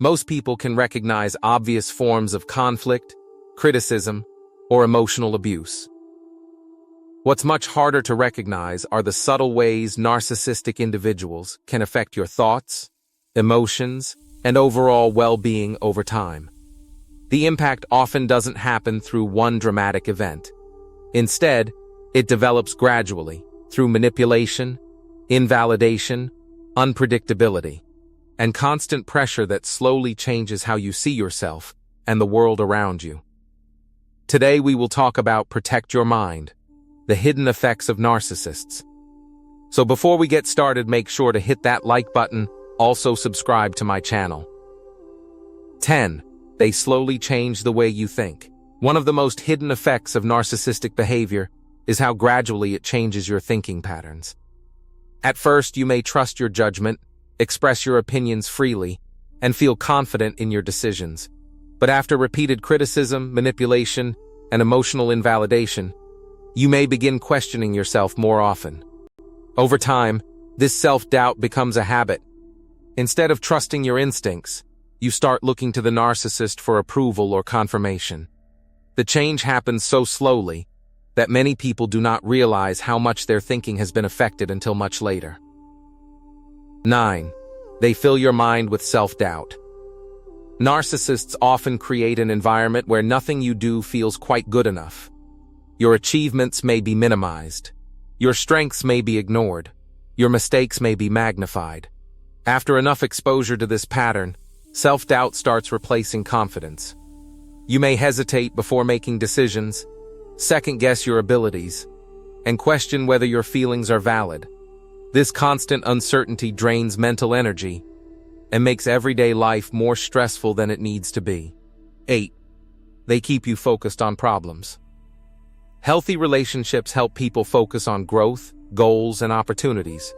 Most people can recognize obvious forms of conflict, criticism, or emotional abuse. What's much harder to recognize are the subtle ways narcissistic individuals can affect your thoughts, emotions, and overall well-being over time. The impact often doesn't happen through one dramatic event. Instead, it develops gradually through manipulation, invalidation, unpredictability, and constant pressure that slowly changes how you see yourself and the world around you. Today we will talk about Protect Your Mind, the hidden effects of narcissists. So before we get started, make sure to hit that like button, also subscribe to my channel. 10. They slowly change the way you think. One of the most hidden effects of narcissistic behavior is how gradually it changes your thinking patterns. At first, you may trust your judgment, express your opinions freely, and feel confident in your decisions. But after repeated criticism, manipulation, and emotional invalidation, you may begin questioning yourself more often. Over time, this self-doubt becomes a habit. Instead of trusting your instincts, you start looking to the narcissist for approval or confirmation. The change happens so slowly that many people do not realize how much their thinking has been affected until much later. 9. They fill your mind with self-doubt. Narcissists often create an environment where nothing you do feels quite good enough. Your achievements may be minimized. Your strengths may be ignored. Your mistakes may be magnified. After enough exposure to this pattern, self-doubt starts replacing confidence. You may hesitate before making decisions, second-guess your abilities, and question whether your feelings are valid. This constant uncertainty drains mental energy and makes everyday life more stressful than it needs to be. 8. They keep you focused on problems. Healthy relationships help people focus on growth, goals, and opportunities.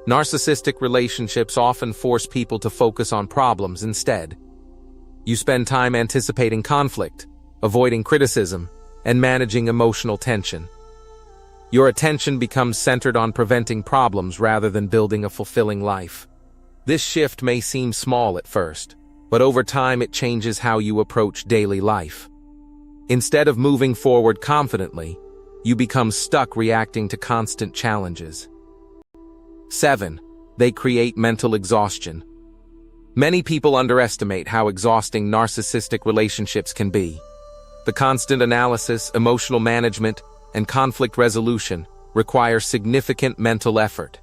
Narcissistic relationships often force people to focus on problems instead. You spend time anticipating conflict, avoiding criticism, and managing emotional tension. Your attention becomes centered on preventing problems rather than building a fulfilling life. This shift may seem small at first, but over time it changes how you approach daily life. Instead of moving forward confidently, you become stuck reacting to constant challenges. 7. They create mental exhaustion. Many people underestimate how exhausting narcissistic relationships can be. The constant analysis, emotional management, and conflict resolution require significant mental effort.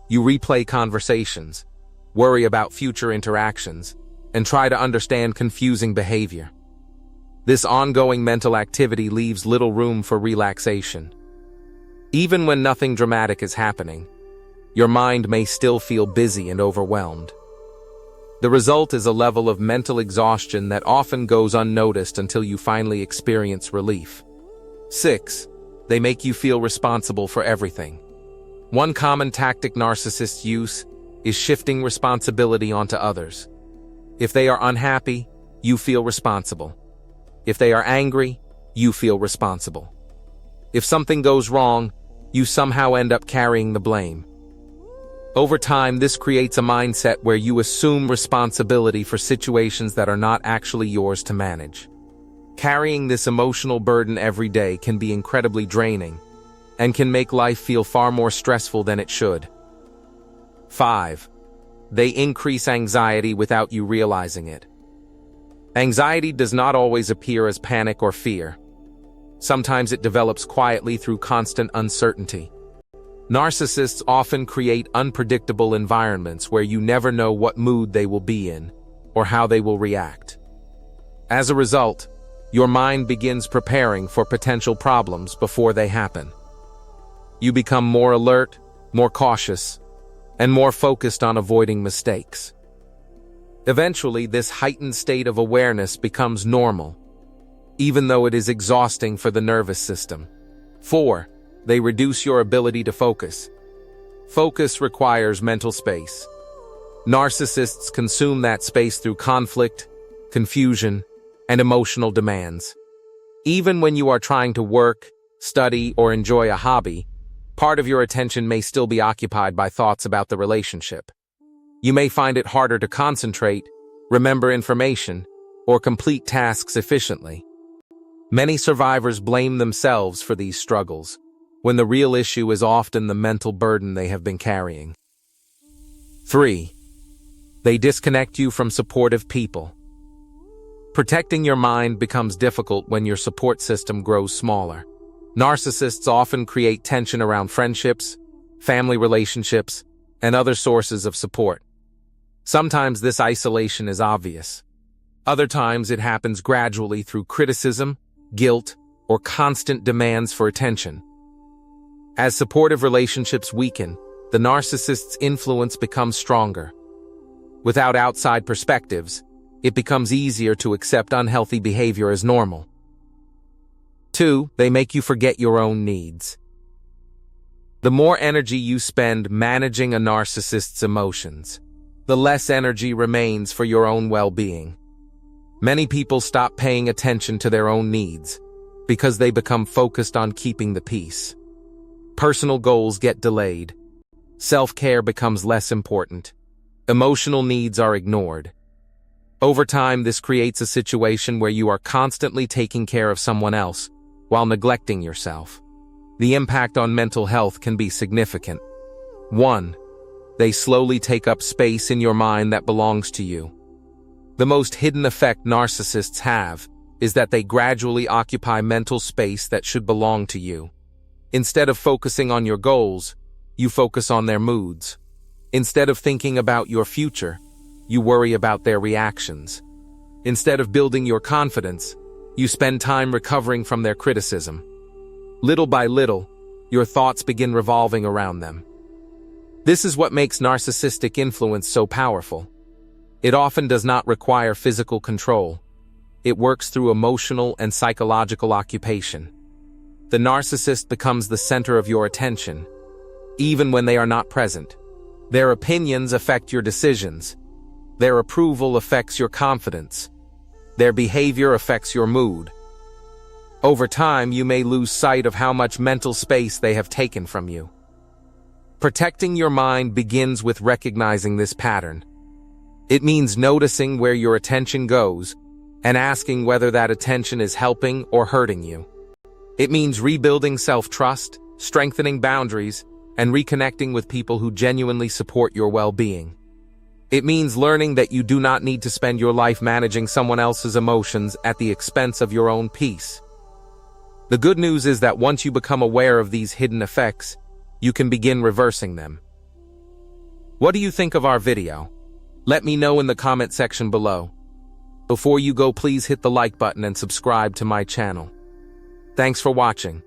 You replay conversations, worry about future interactions, and try to understand confusing behavior. This ongoing mental activity leaves little room for relaxation. Even when nothing dramatic is happening, your mind may still feel busy and overwhelmed. The result is a level of mental exhaustion that often goes unnoticed until you finally experience relief. 6. They make you feel responsible for everything. One common tactic narcissists use is shifting responsibility onto others. If they are unhappy, you feel responsible. If they are angry, you feel responsible. If something goes wrong, you somehow end up carrying the blame. Over time, this creates a mindset where you assume responsibility for situations that are not actually yours to manage. Carrying this emotional burden every day can be incredibly draining and can make life feel far more stressful than it should. 5. They increase anxiety without you realizing it. Anxiety does not always appear as panic or fear. Sometimes it develops quietly through constant uncertainty. Narcissists often create unpredictable environments where you never know what mood they will be in or how they will react. As a result, your mind begins preparing for potential problems before they happen. You become more alert, more cautious, and more focused on avoiding mistakes. Eventually, this heightened state of awareness becomes normal, even though it is exhausting for the nervous system. 4. They reduce your ability to focus. Focus requires mental space. Narcissists consume that space through conflict, confusion, and emotional demands. Even when you are trying to work, study, or enjoy a hobby, part of your attention may still be occupied by thoughts about the relationship. You may find it harder to concentrate remember information, or complete tasks efficiently. Many survivors blame themselves for these struggles, when the real issue is often the mental burden they have been carrying. 3. They disconnect you from supportive people. Protecting your mind becomes difficult when your support system grows smaller. Narcissists often create tension around friendships, family relationships, and other sources of support. Sometimes this isolation is obvious. Other times it happens gradually through criticism, guilt, or constant demands for attention. As supportive relationships weaken, the narcissist's influence becomes stronger. Without outside perspectives, it becomes easier to accept unhealthy behavior as normal. 2. They make you forget your own needs. The more energy you spend managing a narcissist's emotions, the less energy remains for your own well-being. Many people stop paying attention to their own needs because they become focused on keeping the peace. Personal goals get delayed. Self-care becomes less important. Emotional needs are ignored. Over time, this creates a situation where you are constantly taking care of someone else while neglecting yourself. The impact on mental health can be significant. 1. They slowly take up space in your mind that belongs to you. The most hidden effect narcissists have is that they gradually occupy mental space that should belong to you. Instead of focusing on your goals, you focus on their moods. Instead of thinking about your future, you worry about their reactions. Instead of building your confidence, you spend time recovering from their criticism. Little by little, your thoughts begin revolving around them. This is what makes narcissistic influence so powerful. It often does not require physical control. It works through emotional and psychological occupation. The narcissist becomes the center of your attention, even when they are not present. Their opinions affect your decisions. Their approval affects your confidence. Their behavior affects your mood. Over time, you may lose sight of how much mental space they have taken from you. Protecting your mind begins with recognizing this pattern. It means noticing where your attention goes and asking whether that attention is helping or hurting you. It means rebuilding self-trust, strengthening boundaries, and reconnecting with people who genuinely support your well-being. It means learning that you do not need to spend your life managing someone else's emotions at the expense of your own peace. The good news is that once you become aware of these hidden effects, you can begin reversing them. What do you think of our video? Let me know in the comment section below. Before you go, please hit the like button and subscribe to my channel. Thanks for watching.